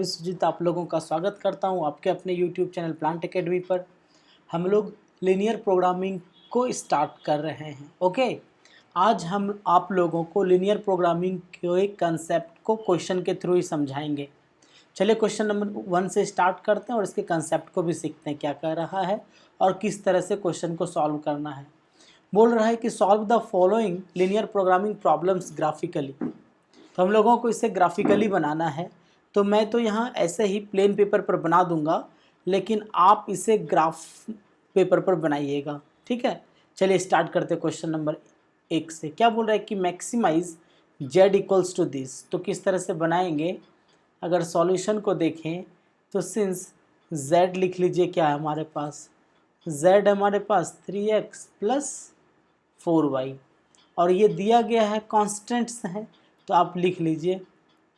सुजीत आप लोगों का स्वागत करता हूं आपके अपने YouTube चैनल प्लांट एकेडमी पर। हम लोग लीनियर प्रोग्रामिंग को स्टार्ट कर रहे हैं। ओके, आज हम आप लोगों को लीनियर प्रोग्रामिंग के कंसेप्ट को क्वेश्चन के थ्रू ही समझाएंगे। चलिए क्वेश्चन नंबर 1 से स्टार्ट करते हैं और इसके कंसेप्ट को भी सीखते हैं, क्या कह रहा है और किस तरह से क्वेश्चन को सॉल्व करना है। बोल रहा है कि solve the following linear programming problems graphically. तो हम लोगों को इसे ग्राफिकली बनाना है, तो मैं तो यहाँ ऐसे ही प्लेन पेपर पर बना दूंगा, लेकिन आप इसे ग्राफ पेपर पर बनाइएगा। ठीक है, चलिए स्टार्ट करते हैं क्वेश्चन नंबर 1 से। क्या बोल रहा है कि maximize z equals to this. तो किस तरह से बनाएंगे, अगर सॉल्यूशन को देखें तो सिंस z लिख लीजिए, क्या है हमारे पास, z हमारे पास 3x प्लस 4y और ये दिया गया है कॉन्स्टेंट्स हैं, तो आप लिख लीजिए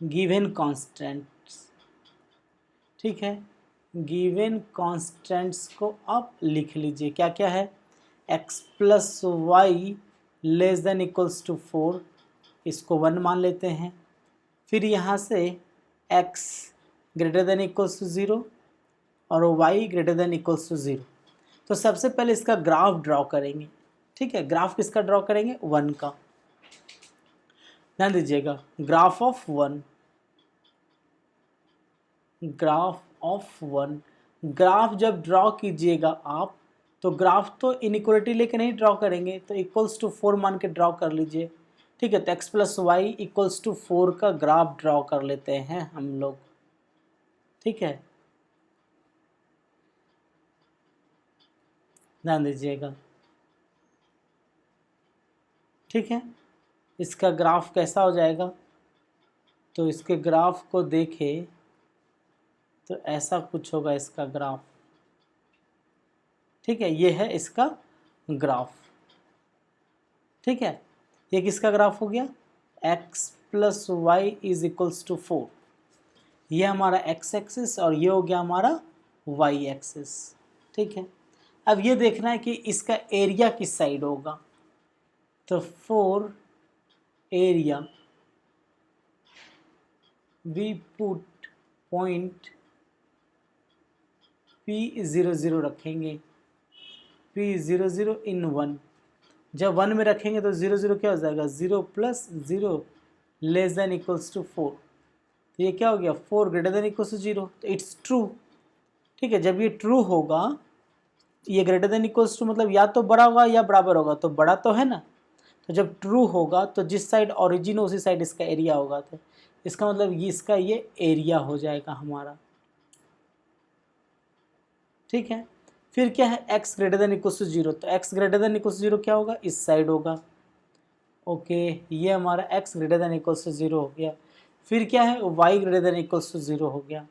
गिवन कॉन्स्टेंट्स। ठीक है, गिवन कॉन्स्टेंट्स को आप लिख लीजिए, क्या क्या है, x plus Y less than equals to 4, इसको 1 मान लेते हैं। फिर यहाँ से x greater than equals to 0 और y greater than equals to 0। तो सबसे पहले इसका ग्राफ ड्रॉ करेंगे। ठीक है, ग्राफ किसका ड्रॉ करेंगे, 1 का। ध्यान दीजिएगा, graph of 1, graph of 1। Graph जब ड्रॉ कीजिएगा आप, तो ग्राफ तो इनइक्वलिटी लेके नहीं ड्रॉ करेंगे, तो इक्वल्स टू 4 मान के ड्रॉ कर लीजिए। ठीक है, तो x plus Y equals to 4 का ग्राफ ड्रॉ कर लेते हैं हम लोग। ठीक है, ध्यान दीजिएगा। ठीक है, इसका ग्राफ कैसा हो जाएगा, तो इसके ग्राफ को देखें तो ऐसा कुछ होगा इसका ग्राफ। ठीक है, ये है इसका ग्राफ। ठीक है, ये किसका ग्राफ हो गया, x plus Y is equals to 4। ये हमारा x एक्सिस और ये हो गया हमारा y एक्सिस। ठीक है, अब ये देखना है कि इसका एरिया किस साइड होगा, तो 4 area we put point P00 रखेंगे, P00 इन 1। जब 1 में रखेंगे तो 00 क्या हो जाएगा, 0 plus 0 less than equals to 4। तो ये क्या हो गया, 4 ग्रेटर देन इक्वल्स टू 0, तो इट्स ट्रू। ठीक है, जब ये ट्रू होगा, ये ग्रेटर देन इक्वल्स टू मतलब या तो बड़ा होगा या बराबर होगा, तो बड़ा तो है ना। तो जब ट्रू होगा तो जिस साइड ऑरिजिन हो उसी साइड इसका एरिया होगा, तो इसका मतलब ये इसका ये एरिया हो जाएगा हमारा। ठीक है, फिर क्या है, x greater than equals to 0, तो x greater than equals to 0 क्या होगा, इस साइड होगा। ओके, ये हमारा x greater than equals to 0 हो गया। फिर क्या है, y greater than equals to 0 हो गया,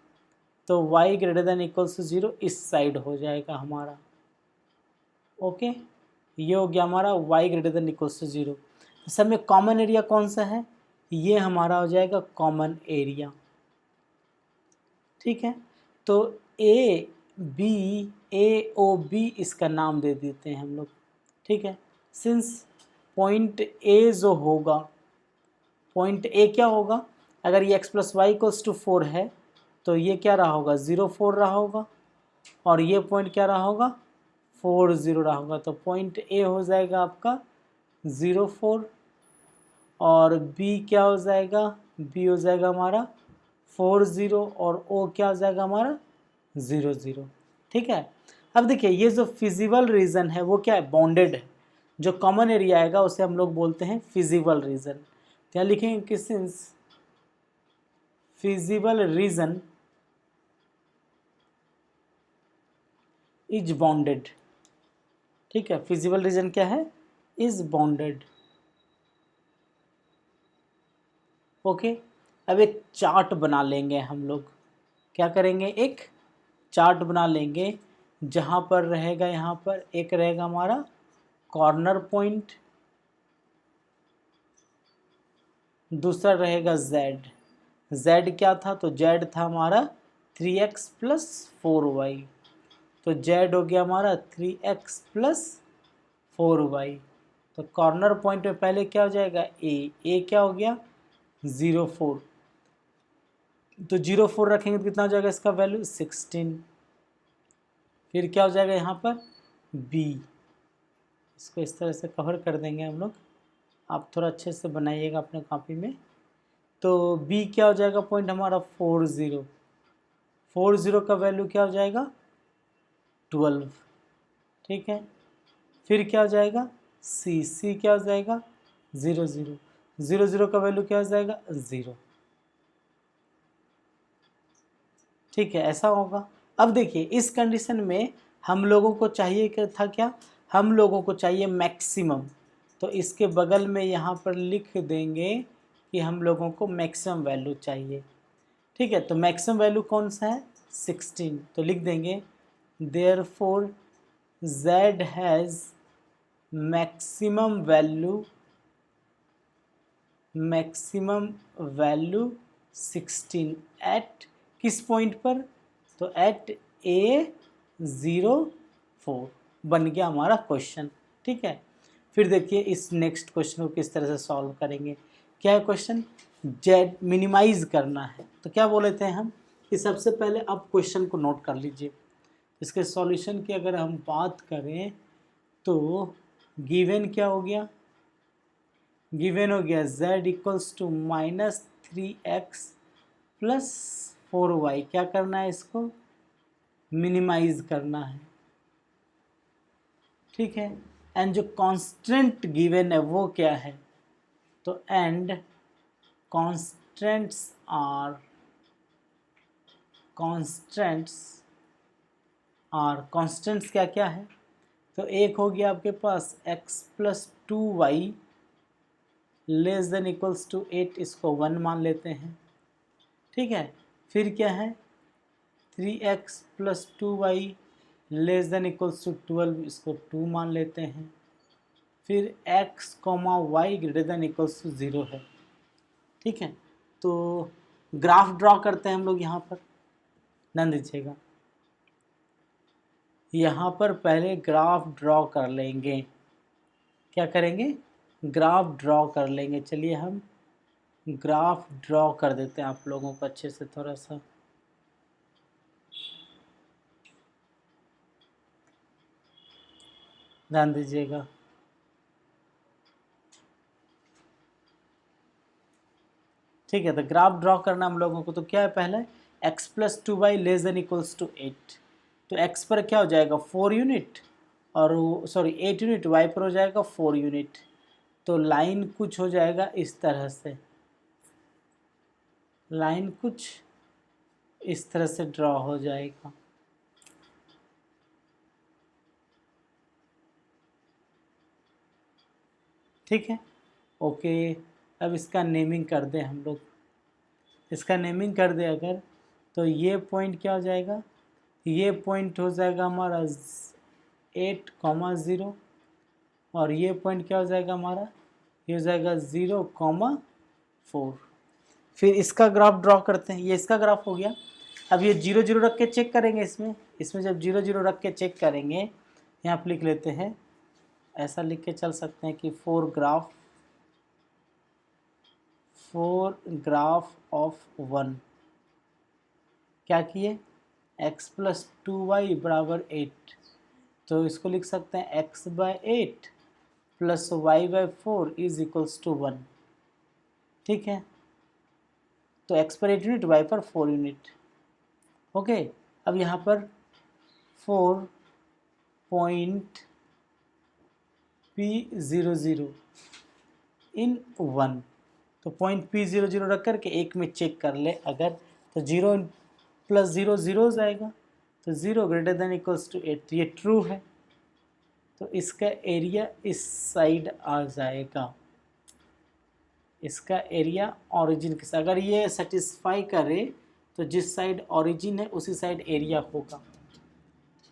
तो y greater than equals to 0 इस साइड हो जाएगा हमारा। ओके, ये हो गया हमारा y greater than equals to 0। सब में कॉमन एरिया कौन सा है, ये हमारा हो जाएगा कॉमन एरिया। ठीक है, तो AOB इसका नाम दे देते हैं हम लोग। ठीक है, सिंस पॉइंट A जो होगा, पॉइंट A क्या होगा, अगर ये x plus Y equals to 4 है तो ये क्या रहा होगा, 0 4 रहा होगा, और ये पॉइंट क्या रहा होगा, 4 0 रहा होगा। तो पॉइंट A हो जाएगा आपका 0 4 और B क्या हो जाएगा, B हो जाएगा हमारा 4 0 और O क्या हो जाएगा हमारा 0 0। ठीक है, अब देखिए ये जो फिजिबल रीजन है वो क्या है, बाउंडेड है। जो कॉमन एरिया आएगा उसे हम लोग बोलते हैं फिजिबल रीजन। तो यहाँ लिखेंगे कि since feasible region is bounded. ठीक है, फिजिबल रीजन क्या है, इज बाउंडेड। ओके, अब एक चार्ट बना लेंगे हम लोग। क्या करेंगे, एक चार्ट बना लेंगे जहाँ पर रहेगा, यहाँ पर एक रहेगा हमारा कॉर्नर पॉइंट, दूसरा रहेगा z क्या था, तो z था हमारा 3x प्लस 4y, तो z हो गया हमारा 3x प्लस 4y। तो कॉर्नर पॉइंट में पहले क्या हो जाएगा, a क्या हो गया 0 4, तो 0 4 रखेंगे तो कितना हो जाएगा इसका वैल्यू 16। फिर क्या हो जाएगा यहाँ पर b, इसको इस तरह से कवर कर देंगे हम लोग, आप थोड़ा अच्छे से बनाइएगा अपने कॉपी में। तो b क्या हो जाएगा पॉइंट हमारा 40, 40 का वैल्यू क्या हो जाएगा 12, ठीक है। फिर क्या हो जाएगा c क्या हो जाएगा 0 0, 0 0 का वैल्यू क्या हो जाएगा 0, ठीक है, ऐसा होगा। अब देखिए इस कंडीशन में हम लोगों को चाहिए क्या था, क्या हम लोगों को चाहिए मैक्सिमम, तो इसके बगल में यहाँ पर लिख देंगे कि हम लोगों को मैक्सिमम वैल्यू चाहिए, ठीक है। तो मैक्सिमम वैल्यू कौन सा है 16, तो लिख देंगे therefore z has maximum value 16 at किस पॉइंट पर, तो एट A04 बन गया हमारा क्वेश्चन, ठीक है। फिर देखिए इस नेक्स्ट क्वेश्चन को किस तरह से सॉल्व करेंगे। क्या है क्वेश्चन, जेड मिनिमाइज करना है, तो क्या बोले थे हम कि सबसे पहले आप क्वेश्चन को नोट कर लीजिए। इसके सॉल्यूशन की अगर हम बात करें तो गिवन क्या हो गया, गिवन हो गया z equals to -3x plus 4y। क्या करना है, इसको मिनिमाइज करना है, ठीक है। एंड जो कांस्टेंट गिवन है वो क्या है, तो एंड कांस्टेंट्स आर कांस्टेंट्स क्या क्या है, तो एक हो गया आपके पास x plus 2y less than equals to 8, इसको 1 मान लेते हैं, ठीक है। फिर क्या है 3x plus 2y less than equals to 12, इसको 2 मान लेते हैं। फिर x comma Y greater than equals to 0 है, ठीक है। तो ग्राफ ड्रॉ करते हैं हम लोग यहाँ पर, ध्यान दीजिएगा। यहाँ पर पहले ग्राफ ड्रॉ कर लेंगे, क्या करेंगे ग्राफ ड्रॉ कर लेंगे। चलिए हम ग्राफ ड्रॉ कर देते हैं आप लोगों को अच्छे से, थोड़ा सा ध्यान दीजिएगा। ठीक है, तो ग्राफ ड्रॉ करना हम लोगों को, तो क्या है पहले x plus 2y less than equals to 8, तो x पर क्या हो जाएगा 4 यूनिट, और सॉरी 8 यूनिट, y पर हो जाएगा 4 यूनिट। तो लाइन कुछ हो जाएगा इस तरह से, लाइन कुछ इस तरह से ड्रॉ हो जाएगा, ठीक है, ओके। अब इसका नेमिंग कर दें हम लोग, इसका नेमिंग कर दे अगर, तो ये पॉइंट क्या हो जाएगा, ये पॉइंट हो जाएगा हमारा 8,0, और ये पॉइंट क्या हो जाएगा हमारा, ये हो जाएगा 0,4। फिर इसका ग्राफ ड्रॉ करते हैं, ये इसका ग्राफ हो गया। अब ये 0 0 रख के चेक करेंगे, इसमें जब 0 0 रख के चेक करेंगे, यहाँ पर लिख लेते हैं, ऐसा लिख के चल सकते हैं कि 4 ग्राफ ऑफ 1 क्या किए, x प्लस 2y बराबर 8, तो इसको लिख सकते हैं x by 8 plus y by 4 is equals to 1, ठीक है। तो x पर 8 यूनिट, y पर 4 यूनिट, ओके। अब यहाँ पर 4.P00 इन 1, तो पॉइंट P00 रख करके एक में चेक कर ले अगर, तो 0 प्लस 0 0 हो जाएगा, तो 0 ग्रेटर देन इक्वल्स टू 8, ये ट्रू है, तो इसका एरिया इस साइड आ जाएगा, इसका एरिया ओरिजिन के साथ, अगर ये सेटिस्फाई करे तो जिस साइड ओरिजिन है उसी साइड एरिया होगा,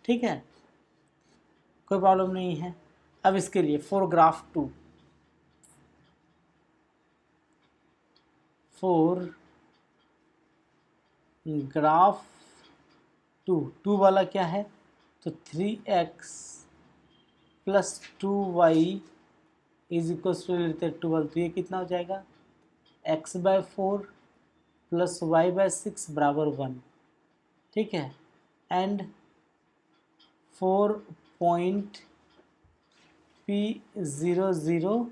ठीक है, कोई प्रॉब्लम नहीं है। अब इसके लिए फॉर ग्राफ 2, फॉर ग्राफ 2 वाला क्या है, तो 3x plus 2y is equals to लेते हैं 12, तो ये कितना हो जाएगा x by 4 plus Y by 6 बराबर 1, ठीक है, एंड 4.P00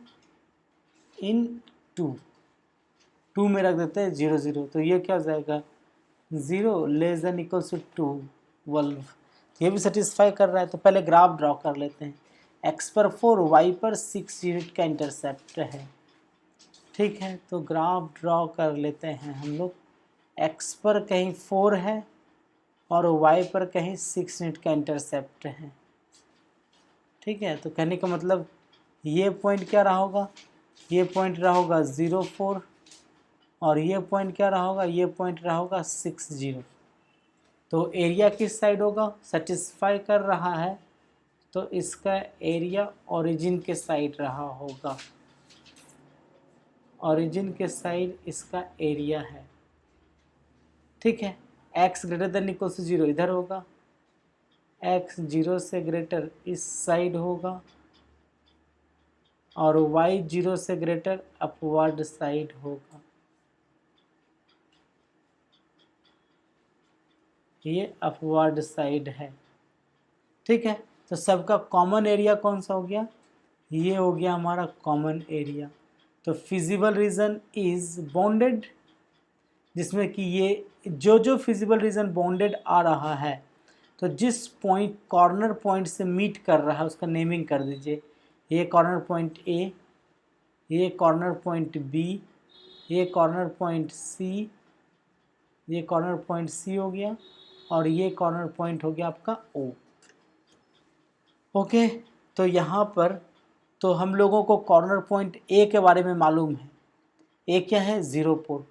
इन 2 में रख देते हैं 0 0, तो ये क्या हो जाएगा 0 लेस देन इक्वल्स टू 12। ये भी सेटिस्फाई कर रहा है। तो पहले ग्राफ ड्रॉ कर लेते हैं। x पर 4, y पर 6 यूनिट का इंटरसेप्ट है, ठीक है। तो ग्राफ ड्रॉ कर लेते हैं हम लोग। x पर कहीं 4 है और y पर कहीं 6 यूनिट का इंटरसेप्ट है, ठीक है। तो कहने का मतलब ये पॉइंट क्या रहा होगा, ये पॉइंट रहा होगा 0 4, और ये पॉइंट क्या रहा होगा, ये पॉइंट रहा होगा 6 0। तो एरिया किस साइड होगा, सेटिस्फाई कर रहा है, तो इसका एरिया ओरिजिन के साइड रहा होगा, ओरिजिन के साइड इसका एरिया है, ठीक है। x greater than equal to 0 इधर होगा, x 0 से ग्रेटर इस साइड होगा, और y 0 से ग्रेटर अपवर्ड साइड होगा। ये अपवर्ड साइड है, ठीक है। तो सबका कॉमन एरिया कौन सा हो गया, ये हो गया हमारा कॉमन एरिया। तो फिजिबल रीजन इज बॉन्डेड, जिसमें कि ये जो फिजिबल रीजन बॉन्डेड आ रहा है, तो जिस पॉइंट कॉर्नर पॉइंट से मीट कर रहा है उसका नेमिंग कर दीजिए। ये कॉर्नर पॉइंट ए, ये कॉर्नर पॉइंट बी, ये कॉर्नर पॉइंट सी, ये कॉर्नर पॉइंट सी हो गया, और ये कॉर्नर पॉइंट हो गया आपका ओ। ओके, तो यहाँ पर तो हम लोगों को कॉर्नर पॉइंट ए के बारे में मालूम है। ए क्या है 0 4,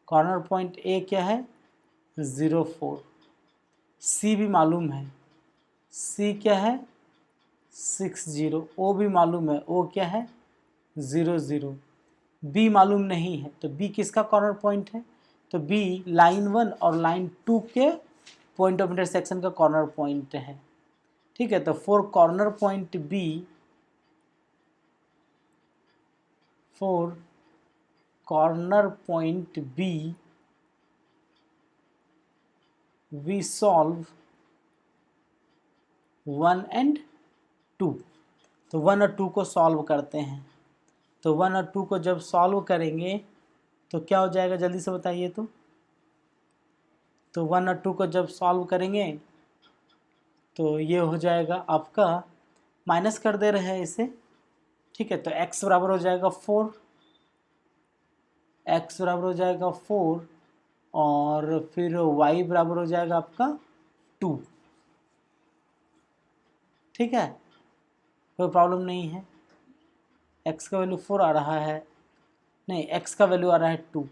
कॉर्नर पॉइंट ए क्या है 0 4। सी भी मालूम है, सी क्या है 6 0। ओ भी मालूम है, ओ क्या है 0 0। बी मालूम नहीं है, तो बी किसका कॉर्नर पॉइंट है, तो बी लाइन 1 और लाइन 2 के पॉइंट ऑफ इंटरसेक्शन का कॉर्नर पॉइंट है, ठीक है। तो for corner point B, for corner point B we solve 1 and 2। तो 1 और 2 को सॉल्व करते हैं। तो 1 और 2 को जब सॉल्व करेंगे तो क्या हो जाएगा, जल्दी से बताइए। तो 1 और 2 को जब सॉल्व करेंगे तो ये हो जाएगा आपका, माइनस कर दे रहे हैं इसे, ठीक है। तो x बराबर हो जाएगा 4, x बराबर हो जाएगा 4, और फिर y बराबर हो जाएगा आपका 2, ठीक है। कोई प्रॉब्लम नहीं है। x का वैल्यू 4 आ रहा है, नहीं x का वैल्यू आ रहा है 2,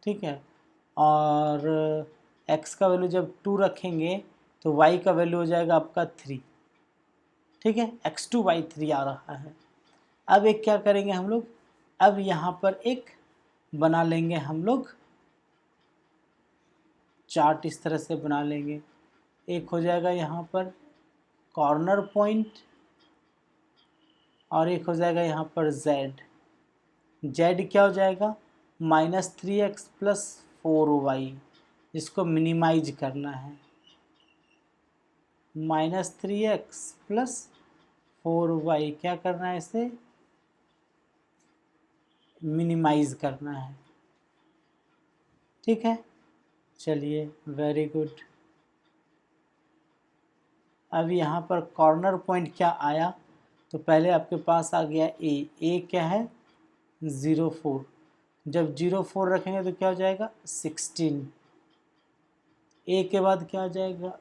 ठीक है। और x का वैल्यू जब 2 रखेंगे तो y का वैल्यू हो जाएगा आपका 3, ठीक है। x2 y3 आ रहा है। अब एक क्या करेंगे हम लोग, अब यहाँ पर एक बना लेंगे हम लोग चार्ट, इस तरह से बना लेंगे। एक हो जाएगा यहाँ पर कॉर्नर पॉइंट, और एक हो जाएगा यहाँ पर z क्या हो जाएगा -3x प्लस 4y, जिसको मिनिमाइज करना है। -3x प्लस 4y क्या करना है, इसे मिनिमाइज करना है, ठीक है। चलिए, वेरी गुड। अब यहाँ पर कॉर्नर पॉइंट क्या आया, तो पहले आपके पास आ गया ए क्या है 0 4। जब 0 4 रखेंगे तो क्या हो जाएगा 16। ए के बाद क्या हो जाएगा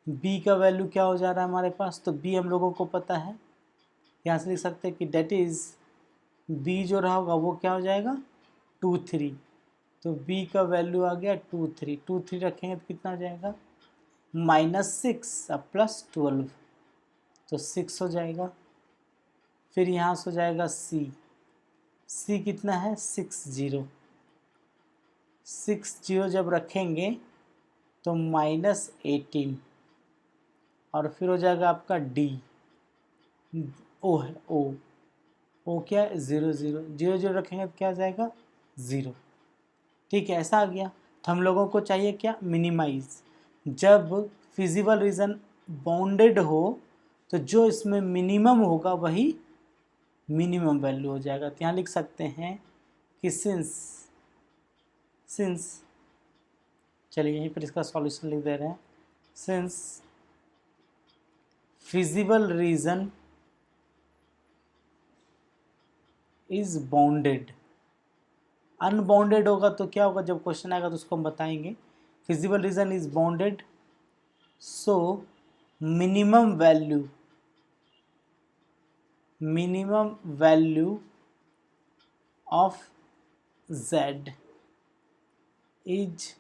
बी का वैल्यू क्या हो जा रहा है हमारे पास, तो बी हम लोगों को पता है, यहाँ से लिख सकते हैं कि डेट इज़ बी जो रहा होगा वो क्या हो जाएगा 2 3। तो बी का वैल्यू आ गया 2 3, 2 3 रखेंगे तो कितना हो जाएगा -6 अब +12, तो 6 हो जाएगा। फिर यहाँ से हो जाएगा सी कितना है 6 0, 6 0 जब रखेंगे तो -18, और फिर हो जाएगा आपका डी, ओ है ओ, ओ क्या है 0 0 0 0 रखेंगे तो क्या आ जाएगा 0। ठीक है, ऐसा आ गया। तो हम लोगों को चाहिए क्या, मिनिमाइज। जब फिजिबल रीजन बाउंडेड हो तो जो इसमें मिनिमम होगा वही मिनिमम वैल्यू हो जाएगा। तो यहाँ लिख सकते हैं कि सिंस चलिए यहीं पर इसका सॉल्यूशन लिख दे रहे हैं। Since feasible region is bounded, unbounded होगा तो क्या होगा, जब क्वेश्चन आएगा तो उसको हम बताएंगे। Feasible region is bounded, so minimum value of z is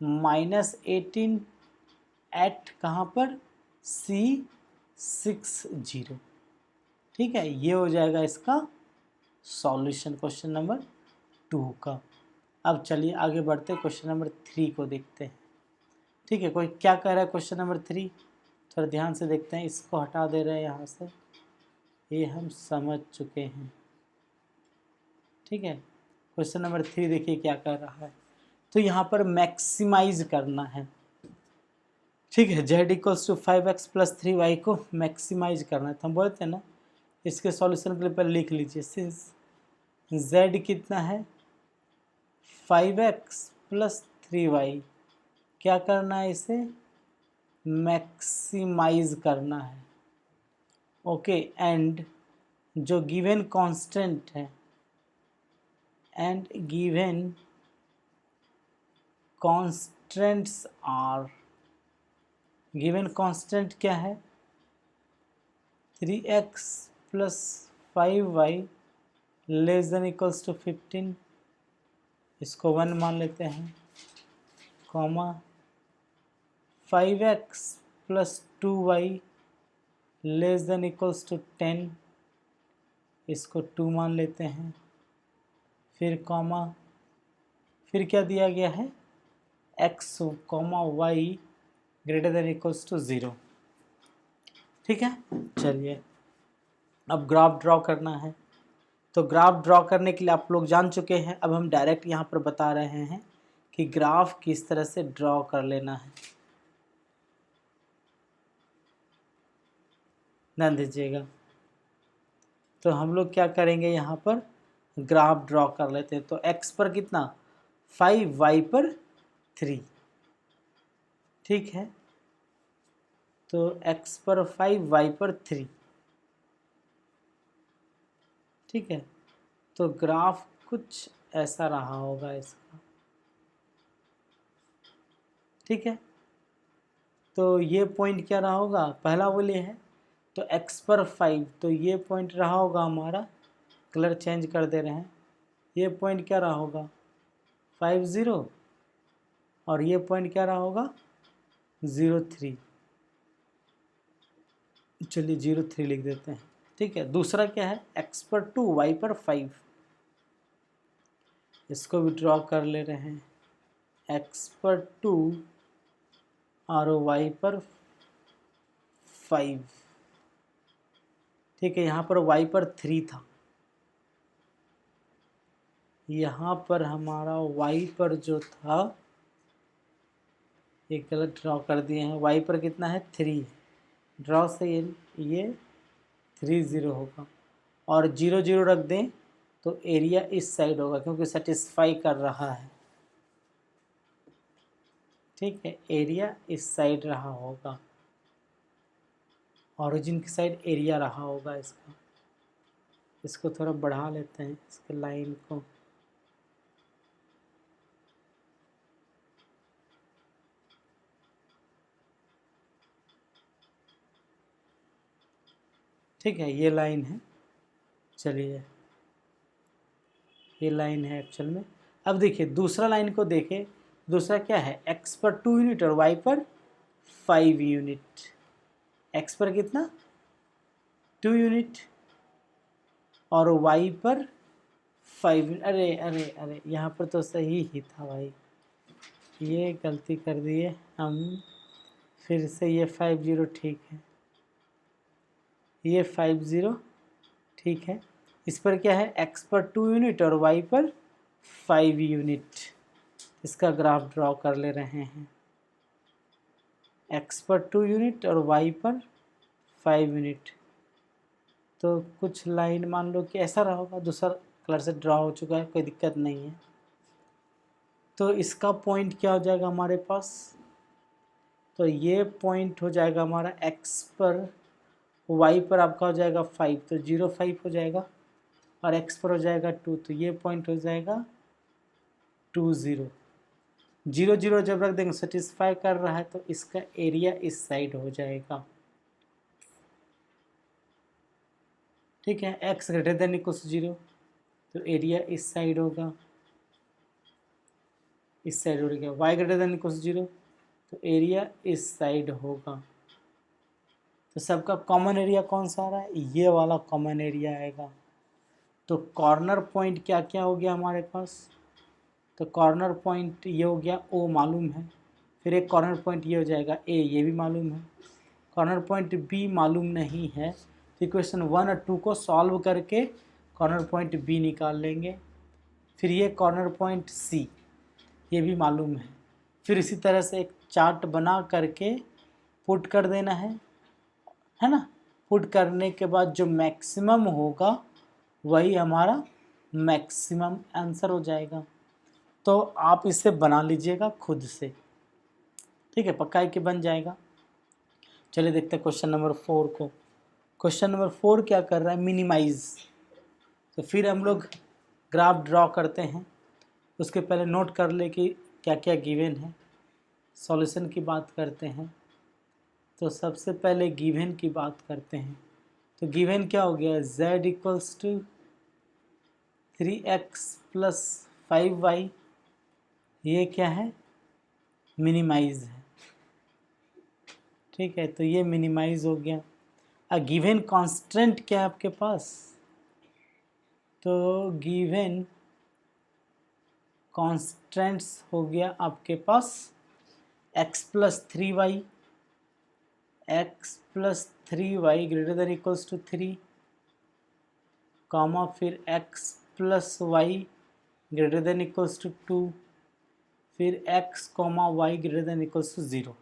-18 at कहाँ पर C60। ठीक है, ये हो जाएगा इसका सॉल्यूशन क्वेश्चन नंबर 2 का। अब चलिए आगे बढ़ते हैं, क्वेश्चन नंबर 3 को देखते हैं। ठीक है, कोई क्या कह रहा है क्वेश्चन नंबर 3, थोड़ा ध्यान से देखते हैं। इसको हटा दे रहे हैं यहाँ से, ये हम समझ चुके हैं। ठीक है, क्वेश्चन नंबर 3 देखिए क्या कर रहा है। तो यहाँ पर मैक्सिमाइज करना है। ठीक है, z equals to 5x + 3y को मैक्सिमाइज करना है। तो हम बोलते हैं ना, इसके सॉल्यूशन के लिए पहले लिख लीजिए। सिंस z कितना है 5x + 3y, क्या करना है, इसे मैक्सिमाइज करना है। ओके, एंड जो गिवन कांस्टेंट है, and given constants are, given constant क्या है 3x + 5y ≤ 15, इसको 1 मान लेते हैं, कॉमा 5x + 2y ≤ 10, इसको 2 मान लेते हैं, फिर कॉमा, फिर क्या दिया गया है x, y > 0। ठीक है, चलिए अब ग्राफ ड्रॉ करना है। तो ग्राफ ड्रॉ करने के लिए आप लोग जान चुके हैं। अब हम डायरेक्ट यहाँ पर बता रहे हैं कि ग्राफ किस तरह से ड्रॉ कर लेना है। ध्यान दीजिएगा। तो हम लोग क्या करेंगे, यहाँ पर ग्राफ ड्रॉ कर लेते हैं। तो x पर कितना 5, y पर 3। ठीक है, तो x पर 5, y पर 3। ठीक है, तो ग्राफ कुछ ऐसा रहा होगा इसका। ठीक है, तो ये पॉइंट क्या रहा होगा, पहला बोले है तो x पर 5, तो ये पॉइंट रहा होगा हमारा, कलर चेंज कर दे रहे हैं, ये पॉइंट क्या रहा होगा 5 0, और ये पॉइंट क्या रहा होगा 0 3। चलिए 0 3 लिख देते हैं। ठीक है, दूसरा क्या है x पर 2, y पर 5, इसको भी ड्रॉ कर ले रहे हैं। x पर 2 और y पर 5। ठीक है, यहाँ पर y पर 3 था, यहाँ पर हमारा y पर जो था ये गलत ड्रॉ कर दिए हैं। y पर कितना है 3, ड्रॉ से ये 3 0 होगा, और 0 0 रख दें तो एरिया इस साइड होगा क्योंकि सेटिस्फाई कर रहा है। ठीक है, एरिया इस साइड रहा होगा, ओरिजिन की साइड एरिया रहा होगा इसका। इसको थोड़ा बढ़ा लेते हैं, इसके लाइन को। ठीक है, ये लाइन है। चलिए ये लाइन है एक्चुअल में। अब देखिए दूसरा लाइन को देखें, दूसरा क्या है x पर 2 यूनिट और y पर 5 यूनिट। x पर कितना 2 यूनिट और y पर 5। अरे अरे अरे, यहाँ पर तो सही ही था भाई, ये गलती कर दिए हम। फिर से ये 5 0 ठीक है, ये 5 0 ठीक है, इस पर क्या है, x पर 2 यूनिट और y पर 5 यूनिट। इसका ग्राफ ड्रॉ कर ले रहे हैं। x पर 2 यूनिट और y पर 5 यूनिट। तो कुछ लाइन मान लो कि ऐसा रहा होगा, दूसरा कलर से ड्रॉ हो चुका है, कोई दिक्कत नहीं है। तो इसका पॉइंट क्या हो जाएगा हमारे पास, तो ये पॉइंट हो जाएगा हमारा x पर, y पर आपका हो जाएगा 5, तो 0 5 हो जाएगा, और x पर हो जाएगा 2, तो ये पॉइंट हो जाएगा 2 0 0 0 जब रख देंगे सेटिस्फाई कर रहा है, तो इसका एरिया इस साइड हो जाएगा। ठीक है, x ग्रेटर देन इक्वल्स 0, तो एरिया इस साइड होगा, इस साइड हो गया। y ग्रेटर देन इक्वल्स 0, तो एरिया इस साइड होगा। तो सबका कॉमन एरिया कौन सा आ रहा है, ये वाला कॉमन एरिया आएगा। तो कॉर्नर पॉइंट क्या क्या हो गया हमारे पास, तो कॉर्नर पॉइंट ये हो गया, O मालूम है, फिर एक कॉर्नर पॉइंट ये हो जाएगा A, ये भी मालूम है। कॉर्नर पॉइंट B मालूम नहीं है, तो इक्वेशन 1 और 2 को सॉल्व करके कॉर्नर पॉइंट B निकाल लेंगे। फिर ये कॉर्नर पॉइंट C, ये भी मालूम है। फिर इसी तरह से एक चार्ट बना करके पुट कर देना है ना। पुट करने के बाद जो मैक्सिमम होगा वही हमारा मैक्सिमम आंसर हो जाएगा। तो आप इसे बना लीजिएगा खुद से, ठीक है, पक्का है कि बन जाएगा। चलिए देखते हैं क्वेश्चन नंबर 4 को। क्वेश्चन नंबर 4 क्या कर रहा है, मिनिमाइज। तो फिर हम लोग ग्राफ ड्रॉ करते हैं, उसके पहले नोट कर ले कि क्या क्या गिवन है, सॉल्यूशन की बात करते हैं। तो सबसे पहले गिवन की बात करते हैं। तो गिवन क्या हो गया, z equals to 3x plus 5y, ये क्या है, मिनिमाइज है। ठीक है, तो ये मिनिमाइज हो गया। गिवन कांस्टेंट क्या है आपके पास, तो गिवन कांस्टेंट्स हो गया आपके पास x plus 3y, x plus 3y greater than equals to 3, comma फिर x plus y greater than equals to 2, फिर x comma Y greater than equals to 0।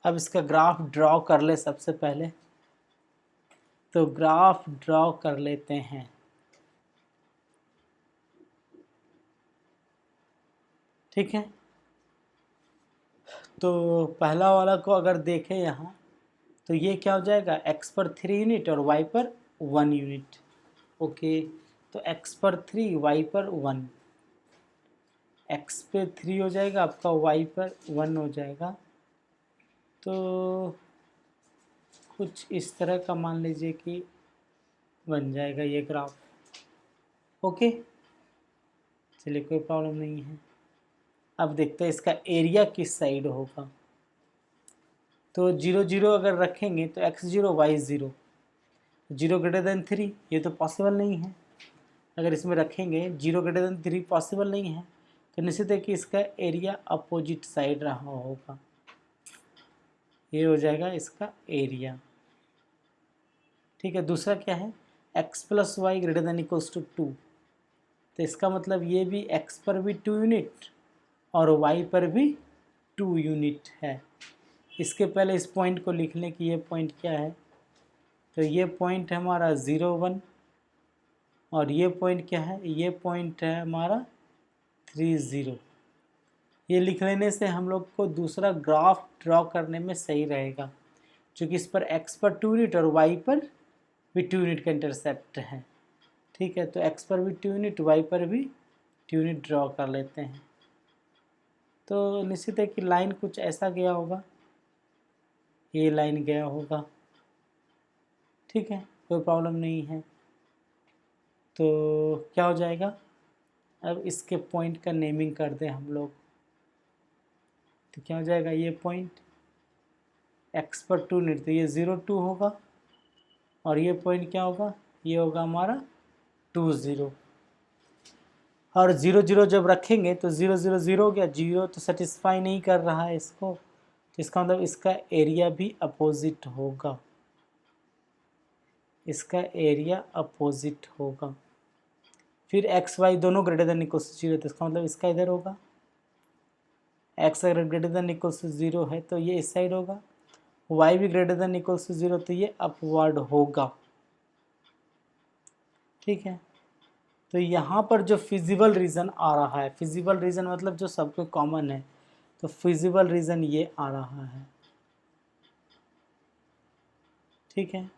अब इसका ग्राफ ड्रॉ कर ले सबसे पहले। तो ग्राफ ड्रॉ कर लेते हैं। ठीक है, तो पहला वाला को अगर देखें यहाँ, तो ये क्या हो जाएगा, x पर 3 यूनिट और y पर 1 यूनिट। ओके, तो x पर 3, y पर 1, x पे 3 हो जाएगा आपका, y पर 1 हो जाएगा। तो कुछ इस तरह का मान लीजिए कि बन जाएगा ये ग्राफ। ओके, चलिए कोई प्रॉब्लम नहीं है। अब देखते हैं इसका एरिया किस साइड होगा। तो 0 0 अगर रखेंगे तो x 0 y 0, 0 ग्रेटर देन 3, ये तो पॉसिबल नहीं है। अगर इसमें रखेंगे 0 ग्रेटर देन 3 पॉसिबल नहीं है, तो निश्चित है कि इसका एरिया अपोजिट साइड रहा होगा। ये हो जाएगा इसका एरिया। ठीक है, दूसरा क्या है, x plus y greater than equals to 2, तो इसका मतलब ये भी x पर भी 2 यूनिट और y पर भी 2 यूनिट है। इसके पहले इस पॉइंट को लिख लें कि ये पॉइंट क्या है, तो ये पॉइंट है हमारा 0 1, और ये पॉइंट क्या है, ये पॉइंट है हमारा 3 0। ये लिख लेने से हम लोग को दूसरा ग्राफ ड्रॉ करने में सही रहेगा, क्योंकि इस पर x पर 2 यूनिट और y पर भी 2 यूनिट का इंटरसेप्ट है। ठीक है, तो x पर भी 2 यूनिट, y पर भी 2 यूनिट ड्रॉ कर लेते हैं। तो निश्चित है कि लाइन कुछ ऐसा गया होगा, ये लाइन गया होगा। ठीक है, कोई प्रॉब्लम नहीं है। तो क्या हो जाएगा, अब इसके पॉइंट का नेमिंग कर दें हम लोग। तो क्या हो जाएगा, ये पॉइंट x पर 2 यूनिट, तो ये 0 2 होगा, और ये पॉइंट क्या होगा, ये होगा हमारा 2 0। और 0 0 जब रखेंगे तो 0 0 0 हो गया, 0 तो सेटिस्फाई नहीं कर रहा है इसको, तो इसका मतलब इसका एरिया भी अपोजिट होगा, इसका एरिया अपोजिट होगा। फिर एक्स वाई दोनों ग्रेटर देन इक्वल टू 0, तो इसका मतलब इसका इधर होगा, एक्स अगर ग्रेटर देन इक्वल टू 0 है तो ये इस साइड होगा, वाई भी ग्रेटर देन इक्वल टू 0 तो ये अपवर्ड होगा। ठीक है, तो यहाँ पर जो फिजिबल रीज़न आ रहा है, फिजिबल रीज़न मतलब जो सबको कॉमन है, तो फिजिबल रीज़न ये आ रहा है। ठीक है,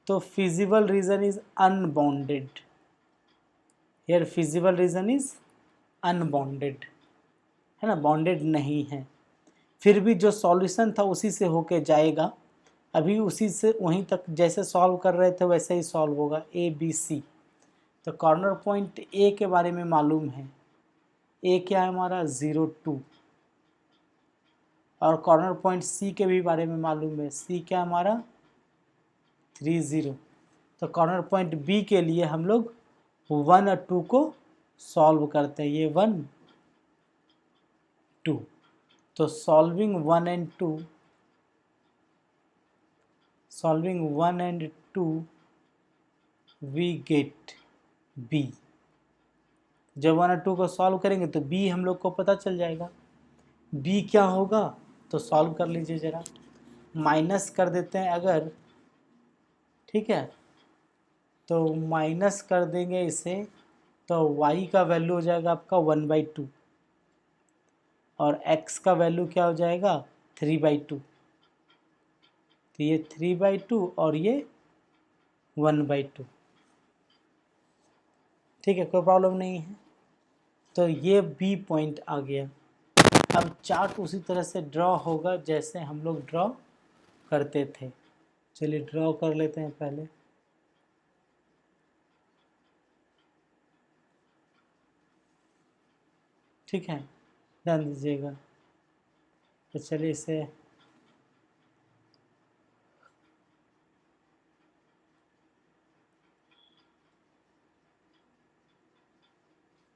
तो feasible reason is unbounded, here feasible reason is unbounded, है ना, बाउंडेड नहीं है। फिर भी जो सॉल्यूशन था उसी से होके जाएगा, अभी उसी से वहीं तक जैसे सॉल्व कर रहे थे वैसे ही सॉल्व होगा, ए बी सी। तो कॉर्नर पॉइंट ए के बारे में मालूम है, ए क्या है हमारा 0 2, और कॉर्नर पॉइंट सी के भी बारे में मालूम है, सी क्या हमारा 3 0। तो कॉर्नर पॉइंट बी के लिए हम लोग 1 और 2 को सॉल्व करते हैं, ये 1 2, तो solving 1 and 2, solving 1 and 2 we get B. जब 1 और 2 को सॉल्व करेंगे तो बी हम लोग को पता चल जाएगा, बी क्या होगा, तो सॉल्व कर लीजिए ज़रा, माइनस कर देते हैं अगर, ठीक है, तो माइनस कर देंगे इसे, तो y का वैल्यू हो जाएगा आपका 1/2 और x का वैल्यू क्या हो जाएगा 3/2, तो ये 3/2 और ये 1/2। ठीक है, कोई प्रॉब्लम नहीं है, तो ये बी पॉइंट आ गया। अब चार्ट उसी तरह से ड्रॉ होगा जैसे हम लोग ड्रॉ करते थे। चलिए ड्रॉ कर लेते हैं पहले। ठीक है, ध्यान दीजिएगा, तो चलिए इसे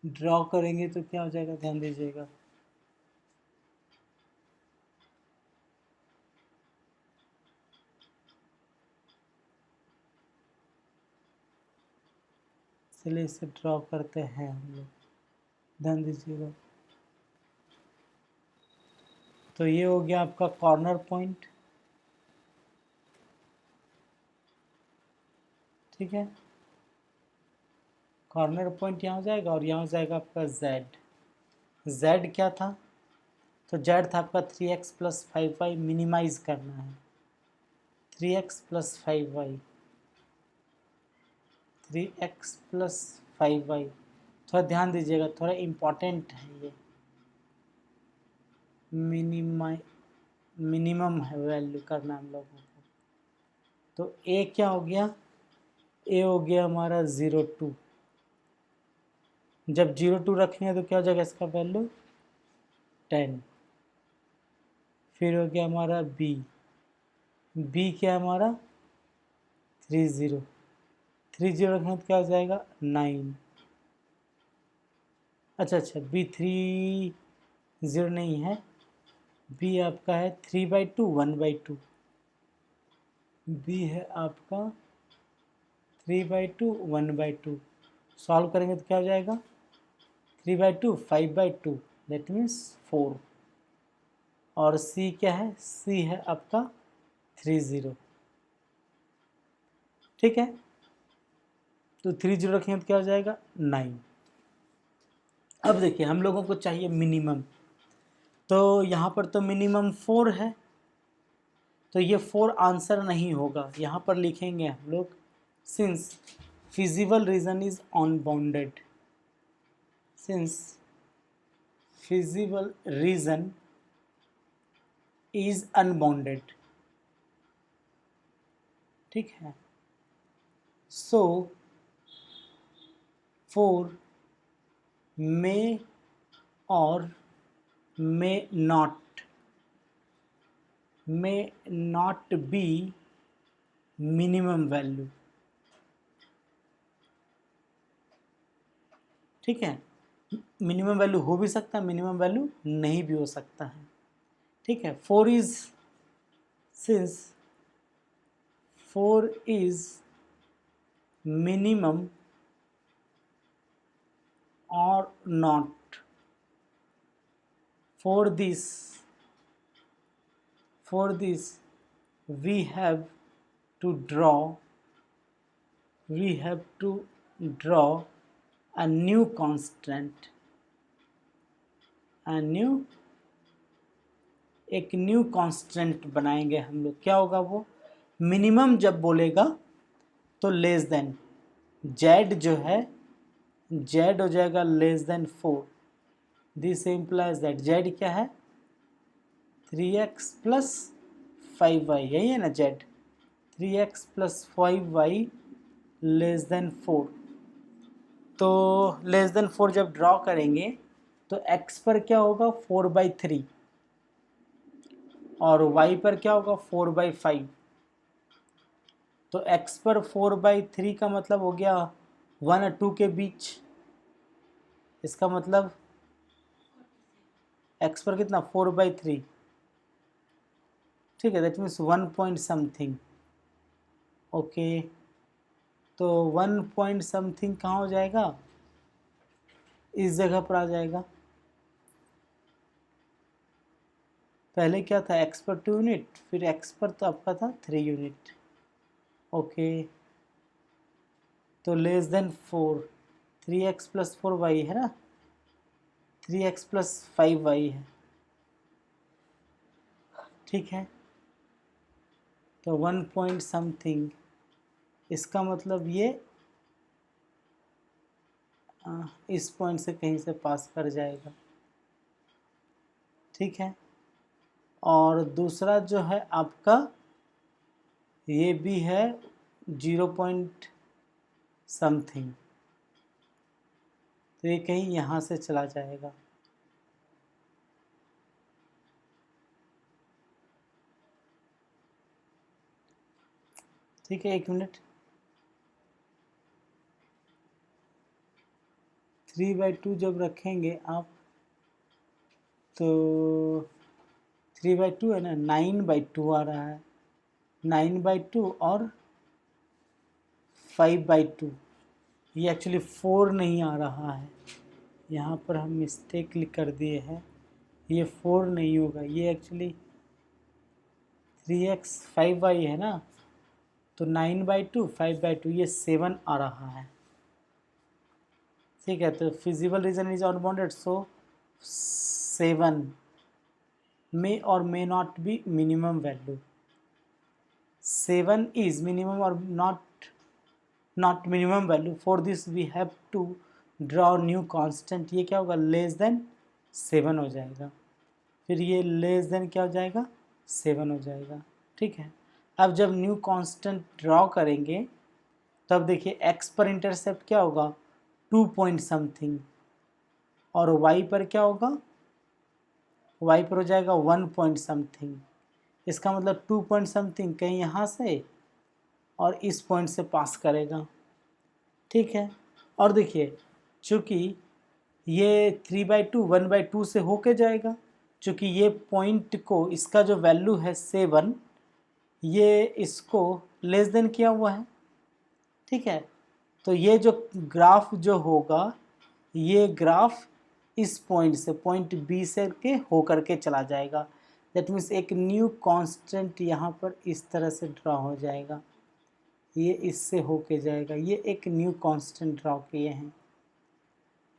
ड्रॉ करेंगे तो क्या हो जाएगा, ध्यान दीजिएगा। चलिए इसे ड्रॉ करते हैं हम लोग, ध्यान दीजिएगा। तो ये हो गया आपका कॉर्नर पॉइंट। ठीक है, कॉर्नर पॉइंट यहाँ हो जाएगा और यहाँ हो जाएगा आपका जेड। जेड क्या था, तो जेड था आपका 3x + 5y, मिनिमाइज करना है, 3x + 5y, 3x + 5y। थोड़ा ध्यान दीजिएगा, थोड़ा इम्पोर्टेंट है ये, मिनिमम है वैल्यू करना हम लोगों को। तो ए क्या हो गया, ए हो गया हमारा 0 2, जब 0 2 रखेंगे तो क्या हो जाएगा इसका वैल्यू 10। फिर हो गया हमारा बी, बी क्या है हमारा 3 0, 3 0 रखेंगे तो क्या हो जाएगा 9। अच्छा, बी 3 0 नहीं है, बी आपका है 3/2 1/2, बी है आपका 3/2 1/2। सॉल्व करेंगे तो क्या हो जाएगा 3/2 5/2, दैट मीन्स 4। और सी क्या है, सी है आपका 3 0। ठीक है, तो 3 0 रखेंगे तो क्या हो जाएगा 9। अब देखिए हम लोगों को चाहिए मिनिमम, तो यहाँ पर तो मिनिमम 4 है, तो ये 4 आंसर नहीं होगा, यहाँ पर लिखेंगे हम लोग since feasible region is unbounded, since feasible region is unbounded. ठीक है, सो 4 may और may not be minimum value। ठीक है, मिनिमम वैल्यू हो भी सकता है, मिनिमम वैल्यू नहीं भी हो सकता है। ठीक है, 4 is, since 4 is minimum or not. For this we have to draw a new constant, एक न्यू कांस्टेंट बनाएंगे हम लोग। क्या होगा वो? मिनिमम जब बोलेगा तो लेस देन जेड जो है, जेड हो जाएगा less than 4। This implies that Z क्या है? 3x प्लस 5y, यही है ना Z? 3x plus 5y less than 4। तो लेस देन 4 जब ड्रॉ करेंगे तो x पर क्या होगा? 4/3 और y पर क्या होगा? 4/5। तो x पर 4/3 का मतलब हो गया 1 और 2 के बीच। इसका मतलब x पर कितना? 4/3। ठीक है, that means 1 point something. Okay, तो 1 पॉइंट समथिंग कहाँ हो जाएगा? इस जगह पर आ जाएगा। पहले क्या था? x पर 2 यूनिट, फिर x पर तो आपका था 3 यूनिट। ओके, तो less than 4, 3x plus 4y है ना? 3x प्लस 5y है। ठीक है, तो 1 पॉइंट समथिंग, इसका मतलब ये इस पॉइंट से कहीं से पास कर जाएगा। ठीक है, और दूसरा जो है आपका ये भी है 0 पॉइंट समथिंग, तो ये कहीं यहाँ से चला जाएगा। ठीक है, 1 मिनट। 3/2 जब रखेंगे आप तो 3/2 है ना, 9/2 आ रहा है। 9/2 और 5/2, ये एक्चुअली 4 नहीं आ रहा है, यहाँ पर हम मिस्टेक कर दिए हैं। ये 4 नहीं होगा, ये एक्चुअली 3x 5y है ना, तो 9/2 5/2 ये 7 आ रहा है। ठीक है, तो फिजिबल रीजन इज अनबाउंडेड, सो 7 मे और may not be minimum value. 7 is minimum or not minimum value. For this we have to draw new constant। ये क्या होगा? लेस देन 7 हो जाएगा। फिर ये लेस देन क्या हो जाएगा? 7 हो जाएगा। ठीक है, अब जब न्यू कांस्टेंट ड्रॉ करेंगे तब देखिए x पर इंटरसेप्ट क्या होगा? 2 पॉइंट समथिंग, और y पर क्या होगा? y पर हो जाएगा 1 पॉइंट समथिंग। इसका मतलब 2 पॉइंट समथिंग कहीं यहाँ से और इस पॉइंट से पास करेगा। ठीक है, और देखिए चूँकि ये 3/2 1/2 से होके जाएगा, चूँकि ये पॉइंट को, इसका जो वैल्यू है 7, ये इसको लेस देन किया हुआ है। ठीक है, तो ये जो ग्राफ जो होगा, ये ग्राफ इस पॉइंट से, पॉइंट बी से के होकर के चला जाएगा। दैट मीन्स एक न्यू कांस्टेंट यहाँ पर इस तरह से ड्रा हो जाएगा, ये इससे होके जाएगा। ये एक न्यू कांस्टेंट ड्रॉ किए हैं।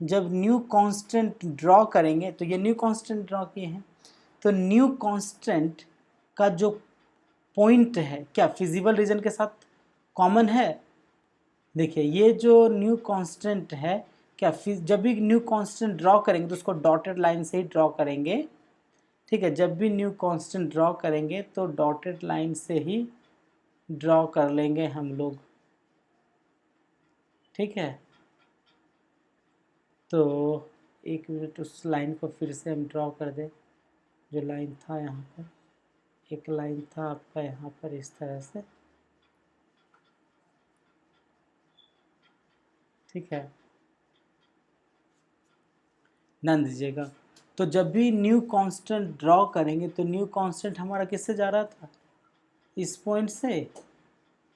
जब न्यू कांस्टेंट ड्रॉ करेंगे तो ये न्यू कांस्टेंट ड्रॉ किए हैं, तो न्यू कांस्टेंट का जो पॉइंट है क्या फिजिबल रीजन के साथ कॉमन है? देखिए ये जो न्यू कांस्टेंट है, क्या जब भी न्यू कांस्टेंट ड्रॉ करेंगे तो उसको डॉटेड लाइन से ही ड्रॉ करेंगे। ठीक है, जब भी न्यू कांस्टेंट ड्रॉ करेंगे तो डॉटेड लाइन से ही ड्रॉ कर लेंगे हम लोग। ठीक है, तो 1 मिनट, उस लाइन को फिर से हम ड्रॉ कर दें। जो लाइन था यहाँ पर, एक लाइन था आपका यहाँ पर इस तरह से। ठीक है, ध्यान दीजिएगा। तो जब भी न्यू कांस्टेंट ड्रॉ करेंगे तो न्यू कांस्टेंट हमारा किससे जा रहा था? इस पॉइंट से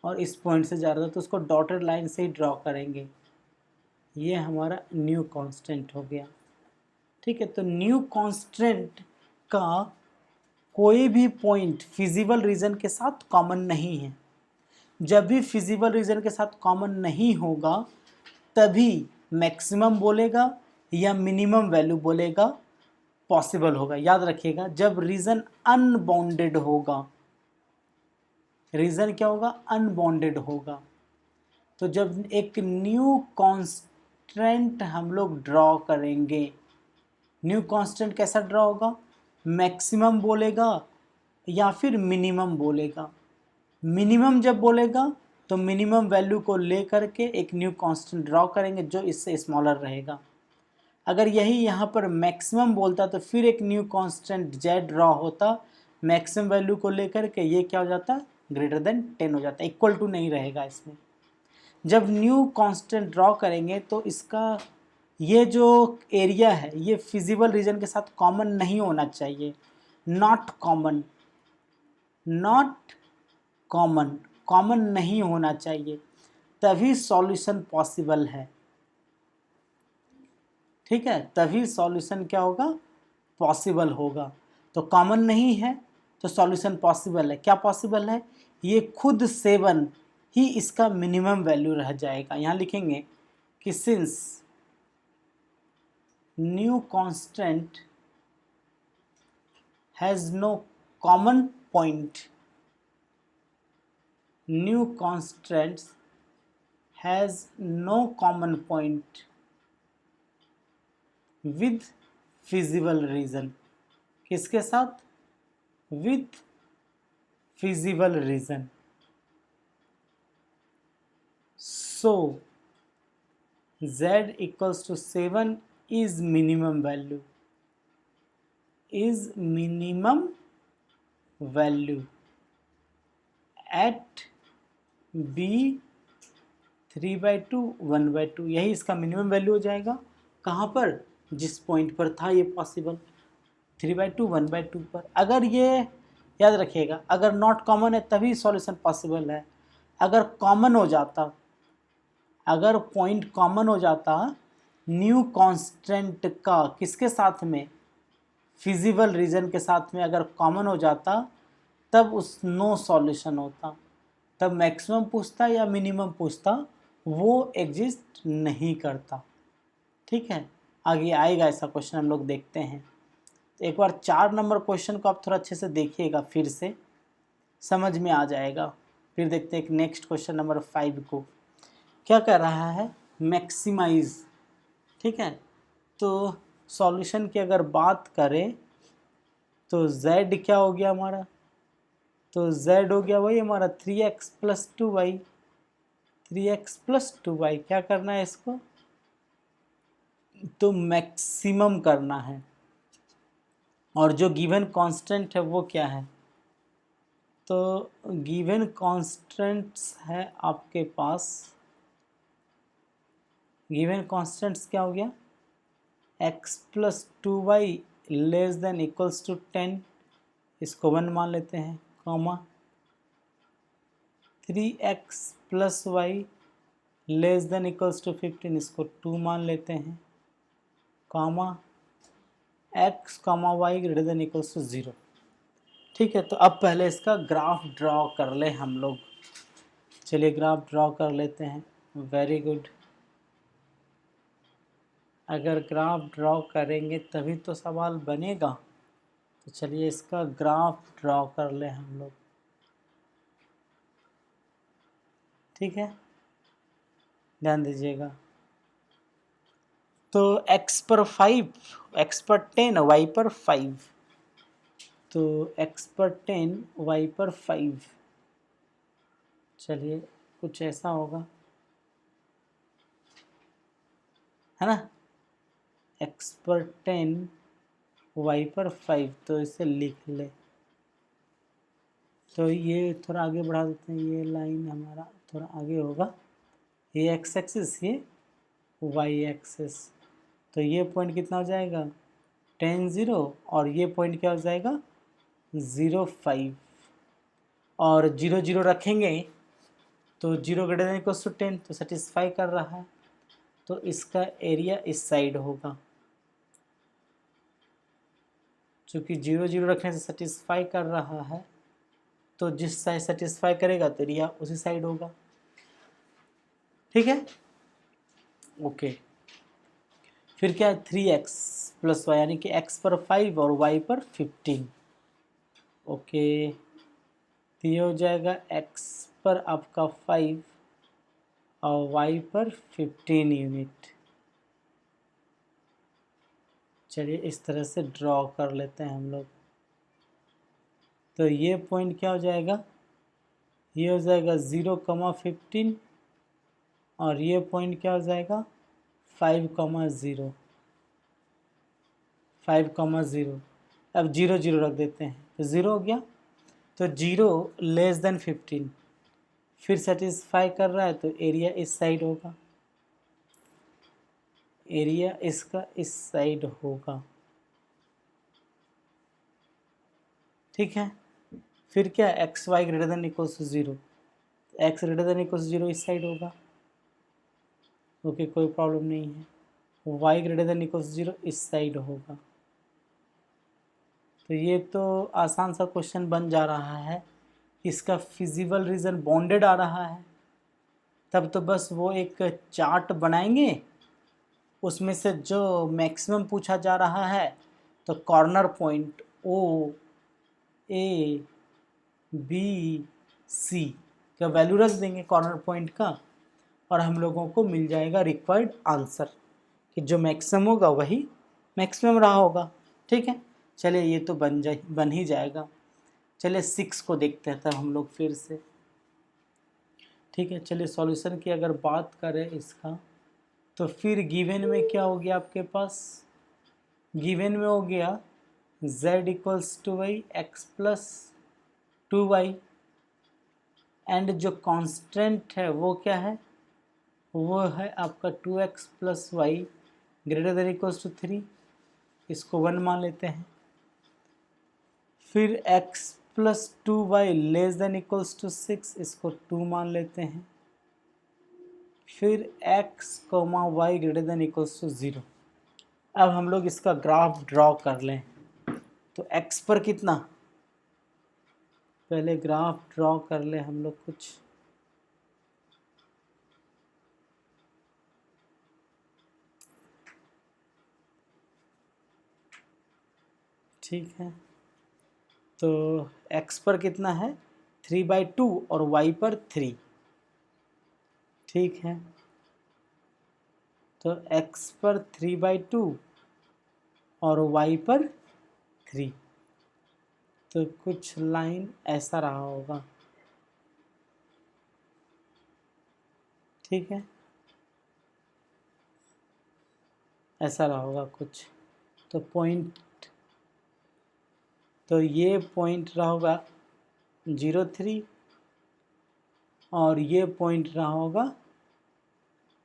और इस पॉइंट से जा रहा था, तो उसको डॉटेड लाइन से ही ड्रॉ करेंगे। ये हमारा न्यू कांस्टेंट हो गया। ठीक है, तो न्यू कांस्टेंट का कोई भी पॉइंट फिजिबल रीजन के साथ कॉमन नहीं है। जब भी फिजिबल रीजन के साथ कॉमन नहीं होगा तभी मैक्सिमम बोलेगा या मिनिमम वैल्यू बोलेगा पॉसिबल होगा। याद रखिएगा, जब रीजन अनबाउंडेड होगा, रीजन क्या होगा, अनबाउंडेड होगा, तो जब एक न्यू कांस्टेंट हम लोग ड्रॉ करेंगे, न्यू कांस्टेंट कैसा ड्रॉ होगा, मैक्सिमम बोलेगा या फिर मिनिमम बोलेगा। मिनिमम जब बोलेगा तो मिनिमम वैल्यू को लेकर के एक न्यू कांस्टेंट ड्रॉ करेंगे जो इससे स्मॉलर रहेगा। अगर यही यहाँ पर मैक्सिमम बोलता तो फिर एक न्यू कांस्टेंट जेड ड्रॉ होता, मैक्सिमम वैल्यू को लेकर के ये क्या हो जाता, ग्रेटर देन 10 हो जाता, इक्वल टू नहीं रहेगा इसमें। जब न्यू कांस्टेंट ड्रॉ करेंगे तो इसका ये जो एरिया है ये फिजिबल रीजन के साथ कॉमन नहीं होना चाहिए, not common, not common, common नहीं होना चाहिए, तभी सॉल्यूशन पॉसिबल है। ठीक है, तभी सॉल्यूशन क्या होगा, पॉसिबल होगा। तो कॉमन नहीं है तो सॉल्यूशन पॉसिबल है। क्या पॉसिबल है, ये खुद 7 ही इसका मिनिमम वैल्यू रह जाएगा। यहाँ लिखेंगे कि since new constant has no common point, new constant has no common point with feasible region. किसके साथ, with feasible region. So z equals to 7 is minimum value, is minimum value at b 3/2 1/2, यही इसका minimum value हो जाएगा। कहाँ पर, जिस point पर था ये पॉसिबल, 3/2 1/2 पर। अगर ये याद रखिएगा, अगर नॉट कॉमन है तभी सॉल्यूशन पॉसिबल है। अगर कॉमन हो जाता, अगर पॉइंट कॉमन हो जाता न्यू कांस्टेंट का किसके साथ में, फिजिबल रीजन के साथ में अगर कॉमन हो जाता तब उस नो सॉल्यूशन होता, तब मैक्सिमम पूछता या मिनिमम पूछता, वो एग्जिस्ट नहीं करता। ठीक है, आगे आएगा ऐसा क्वेश्चन, हम लोग देखते हैं। तो एक बार 4 नंबर क्वेश्चन को आप थोड़ा अच्छे से देखिएगा, फिर से समझ में आ जाएगा। फिर देखते हैं नेक्स्ट क्वेश्चन नंबर 5 को क्या कर रहा है, मैक्सिमाइज। ठीक है, तो सॉल्यूशन की अगर बात करें तो z क्या हो गया हमारा, तो z हो गया वही हमारा 3x + 2y, 3x + 2y। क्या करना है इसको, तो मैक्सिमम करना है। और जो गिवन कांस्टेंट है वो क्या है, तो गिवन कांस्टेंट्स है आपके पास, गिवन कांस्टेंट्स क्या हो गया, x + 2y < 10, इसको 1 मान लेते हैं, कॉमा 3x + y < 15, इसको 2 मान लेते हैं, कॉमा x, y > 0। ठीक है, तो अब पहले इसका ग्राफ ड्रॉ कर ले हम लोग। चलिए ग्राफ ड्रॉ कर लेते हैं, वेरी गुड। अगर ग्राफ ड्रॉ करेंगे तभी तो सवाल बनेगा। तो चलिए इसका ग्राफ ड्रॉ कर ले हम लोग। ठीक है, ध्यान दीजिएगा। तो x पर 5, x पर 10, y पर 5, तो x पर 10, y पर 5, चलिए कुछ ऐसा होगा, है ना, x पर 10, y पर 5, तो इसे लिख ले। तो ये थोड़ा आगे बढ़ा देते हैं, ये लाइन हमारा थोड़ा आगे होगा, ये x एक्सिस, ये y एक्सिस। तो ये पॉइंट कितना हो जाएगा, 10 0, और ये पॉइंट क्या हो जाएगा, 0 5, और 0 0 रखेंगे तो 0 > 10, तो सेटिस्फाई कर रहा है। तो इसका एरिया इस साइड होगा, चूँकि 0 0 रखने से सेटिस्फाई कर रहा है, तो जिस साइड सेटिस्फाई करेगा तो एरिया उसी साइड होगा। ठीक है, ओके। फिर क्या है, 3x प्लस वाई, यानी कि x पर 5 और y पर 15। ओके, तो ये हो जाएगा x पर आपका 5 और y पर 15 यूनिट। चलिए इस तरह से ड्रॉ कर लेते हैं हम लोग। तो ये पॉइंट क्या हो जाएगा, ये हो जाएगा 0,15 और ये पॉइंट क्या हो जाएगा 5,0, 5,0। अब 0 0 रख देते हैं तो 0 हो गया। तो 0 लेस देन 15 फिर सेटिस्फाई कर रहा है, तो एरिया इस साइड होगा, एरिया इसका इस साइड होगा। ठीक है, फिर क्या, x y greater than equals to 0, x greater than equals 0 इस साइड होगा। ओके, कोई प्रॉब्लम नहीं है। वाई ग्रेटर देन इक्वल्स 0 इस साइड होगा। तो ये तो आसान सा क्वेश्चन बन जा रहा है। इसका फिजिबल रीजन बॉन्डेड आ रहा है, तब तो बस वो एक चार्ट बनाएंगे, उसमें से जो मैक्सिमम पूछा जा रहा है तो corner point O A B C का वैल्यू रख देंगे कॉर्नर पॉइंट का, और हम लोगों को मिल जाएगा रिक्वायर्ड आंसर, कि जो मैक्सिमम होगा वही मैक्सिमम रहा होगा। ठीक है, चलिए ये तो बन ही जाएगा। चलिए 6 को देखते हैं तब हम लोग फिर से। ठीक है, चलिए सॉल्यूशन की अगर बात करें इसका, तो फिर गिवन में क्या हो गया आपके पास, गिवन में हो गया z equals to y x plus 2y, and जो कांस्टेंट है वो क्या है, वो है आपका 2x plus y greater than equals to 3, इसको 1 मान लेते हैं। फिर x plus 2y less than equals to 6, इसको 2 मान लेते हैं। फिर x comma y greater than equals to 0। अब हम लोग इसका ग्राफ ड्रॉ कर लें। तो x पर कितना, पहले ग्राफ ड्रॉ कर ले हम लोग कुछ। ठीक है, तो x पर कितना है 3/2 और y पर 3। ठीक है, तो x पर 3/2 और y पर 3, तो कुछ लाइन ऐसा रहा होगा। ठीक है, ऐसा रहा होगा कुछ। तो पॉइंट, तो ये पॉइंट रहा होगा 0,3 और ये पॉइंट रहा होगा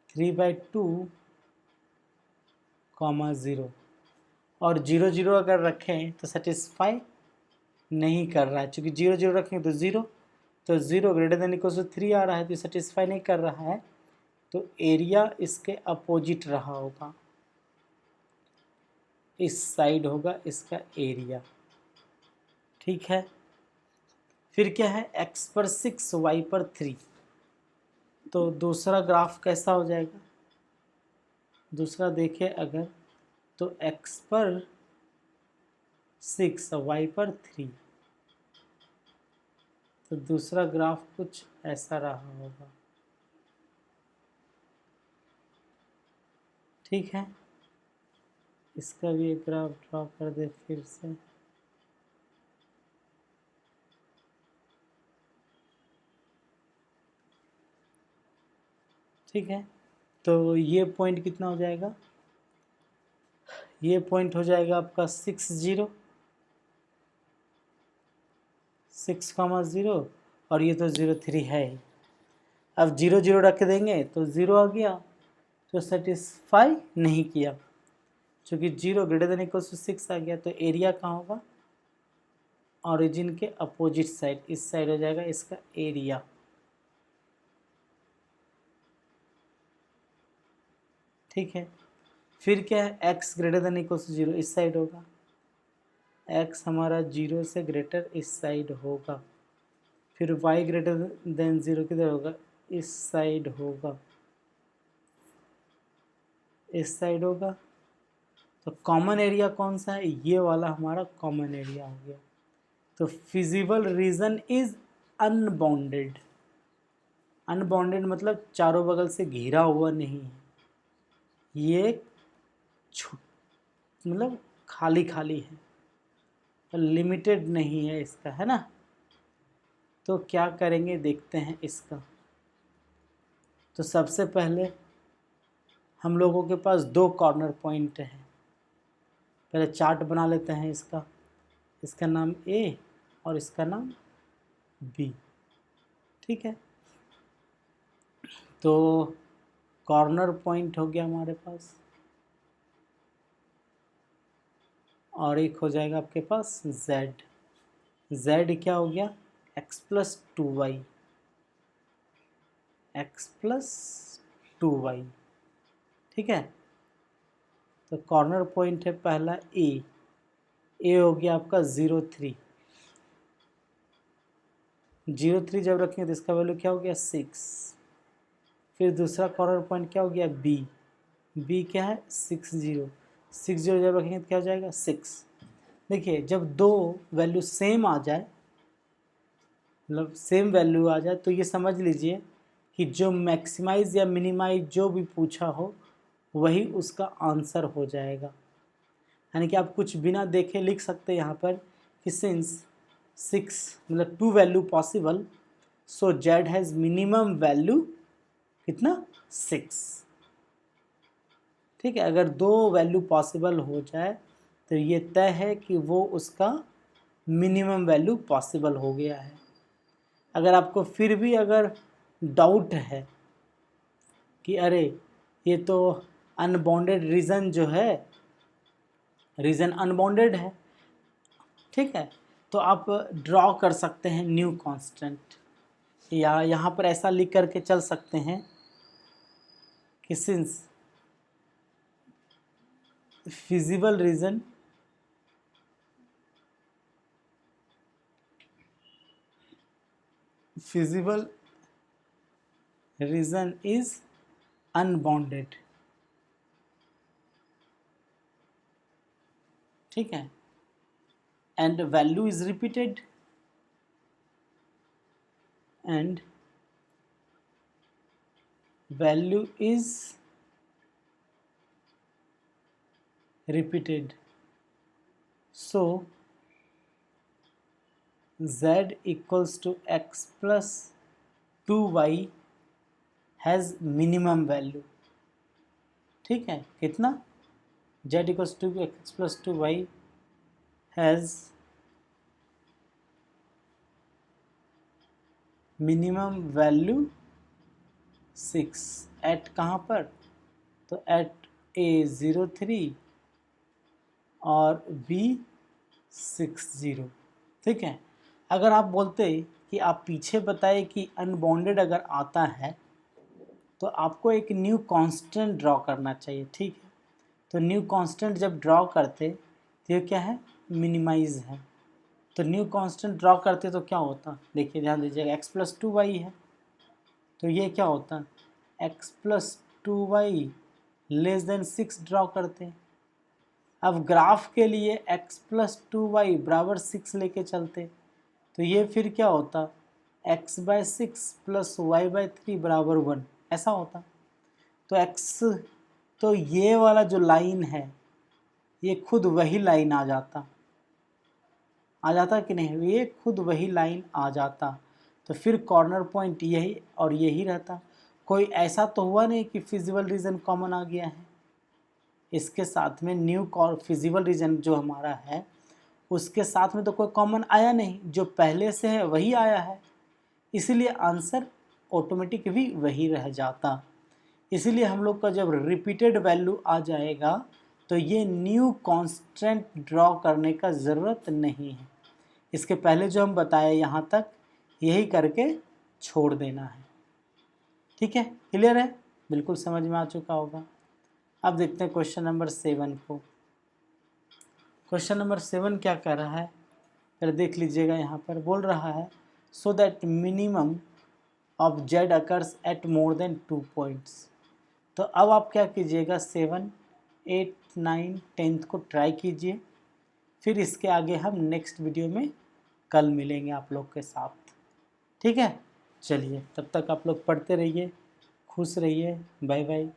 3/2, 0, और 0 0 अगर रखें तो सेटिस्फाई नहीं कर रहा है, क्योंकि 0 0 रखेंगे तो 0, तो 0 ग्रेटर देन इक्वल टू 3 आ रहा है, तो सेटिस्फाई नहीं कर रहा है, तो एरिया इसके अपोजिट रहा होगा, इस साइड होगा इसका एरिया। ठीक है, फिर क्या है, x पर 6 y पर 3, तो दूसरा ग्राफ कैसा हो जाएगा, दूसरा देखें अगर, तो x पर 6 y पर 3, तो दूसरा ग्राफ कुछ ऐसा रहा होगा। ठीक है, इसका भी एक ग्राफ ड्रॉ कर दे फिर से। ठीक है, तो ये पॉइंट कितना हो जाएगा, ये पॉइंट हो जाएगा आपका 6 0, 6,0, और ये तो 0,3 है ही। अब 0 0 रख देंगे तो 0 आ गया, तो सेटिस्फाई नहीं किया, क्योंकि 0 ग्रेटर देन इक्वल टू 6 आ गया, तो एरिया कहाँ होगा, ऑरिजिन के अपोजिट साइड, इस साइड हो जाएगा इसका एरिया। ठीक है। फिर क्या है, x greater than equal to 0 इस साइड होगा, x हमारा 0 से ग्रेटर इस साइड होगा। फिर y ग्रेटर देन 0 किधर होगा, इस साइड होगा, इस साइड होगा। तो कॉमन एरिया कौन सा है, ये वाला हमारा कॉमन एरिया हो गया। तो feasible region is unbounded. Unbounded मतलब चारों बगल से घिरा हुआ नहीं है, ये मतलब खाली खाली है, तो लिमिटेड नहीं है इसका, है ना। तो क्या करेंगे देखते हैं इसका। तो सबसे पहले हम लोगों के पास दो कॉर्नर पॉइंट हैं। पहले चार्ट बना लेते हैं इसका, इसका नाम ए और इसका नाम बी, ठीक है। तो कॉर्नर पॉइंट हो गया हमारे पास, और एक हो जाएगा आपके पास z। z क्या हो गया, x plus 2y, x plus 2y, ठीक है। तो कॉर्नर पॉइंट है पहला ए हो गया आपका 0 3। 0 3 जब रखेंगे तो इसका वैल्यू क्या हो गया 6। फिर दूसरा कॉर्नर पॉइंट क्या हो गया बी क्या है 6 0। 6 0 जब रखेंगे तो क्या हो जाएगा 6। देखिए जब दो वैल्यू सेम आ जाए, मतलब सेम वैल्यू आ जाए, तो ये समझ लीजिए कि जो मैक्सिमाइज या मिनिमाइज जो भी पूछा हो वही उसका आंसर हो जाएगा। यानी कि आप कुछ बिना देखे लिख सकते हैं यहाँ पर कि सिंस 6 मतलब 2 value possible, so z has minimum value कितना 6, ठीक है। अगर दो वैल्यू पॉसिबल हो जाए तो ये तय है कि वो उसका मिनिमम वैल्यू पॉसिबल हो गया है। अगर आपको फिर भी अगर डाउट है कि अरे ये तो अनबाउंडेड रीजन जो है, रीजन अनबाउंडेड है, ठीक है, तो आप ड्रॉ कर सकते हैं न्यू कांस्टेंट, या यहाँ पर ऐसा लिख करके चल सकते हैं कि since feasible region is unbounded, ठीक है, and value is repeated, and value is repeated, so z equals to x plus 2y has minimum value, ठीक है। कितना, z equals to x plus 2y has minimum value 6 eight कहाँ पर, तो eight a 0 3 और b 6 0, ठीक है। अगर आप बोलते कि आप पीछे बताए कि अनबाउंडेड अगर आता है तो आपको एक न्यू कांस्टेंट ड्रॉ करना चाहिए, ठीक है। तो न्यू कांस्टेंट जब ड्रॉ करते तो ये क्या है, मिनिमाइज है। तो न्यू कांस्टेंट ड्रॉ करते तो क्या होता, देखिए ध्यान दीजिएगा, x प्लस 2y है, तो ये क्या होता, x plus 2y less then 6 draw करते हैं। अब ग्राफ के लिए x प्लस 2y बराबर 6 लेके चलते, तो ये फिर क्या होता, x by 6 plus y by 3 बराबर 1, ऐसा होता। तो x, तो ये वाला जो लाइन है ये खुद वही लाइन आ जाता कि नहीं, ये खुद वही लाइन आ जाता। तो फिर कॉर्नर पॉइंट यही और यही रहता। कोई ऐसा तो हुआ नहीं कि फिजिबल रीजन कॉमन आ गया है, इसके साथ में न्यू फिजिबल रीजन जो हमारा है उसके साथ में तो कोई कॉमन आया नहीं, जो पहले से है वही आया है, इसीलिए आंसर ऑटोमेटिक भी वही रह जाता। इसीलिए हम लोग का जब रिपीटेड वैल्यू आ जाएगा तो ये न्यू कांस्टेंट ड्रॉ करने का ज़रूरत नहीं है। इसके पहले जो हम बताए यहाँ तक यही करके छोड़ देना है, ठीक है। क्लियर है, बिल्कुल समझ में आ चुका होगा। अब देखते हैं क्वेश्चन नंबर 7 को। क्वेश्चन नंबर 7 क्या कर रहा है, पहले देख लीजिएगा। यहाँ पर बोल रहा है so that minimum of Z occurs at more than 2 points. तो अब आप क्या कीजिएगा, 7, 8, 9, 10 को ट्राई कीजिए, फिर इसके आगे हम नेक्स्ट वीडियो में कल मिलेंगे आप लोग के साथ, ठीक है। चलिए तब तक आप लोग पढ़ते रहिए, खुश रहिए, बाय बाय।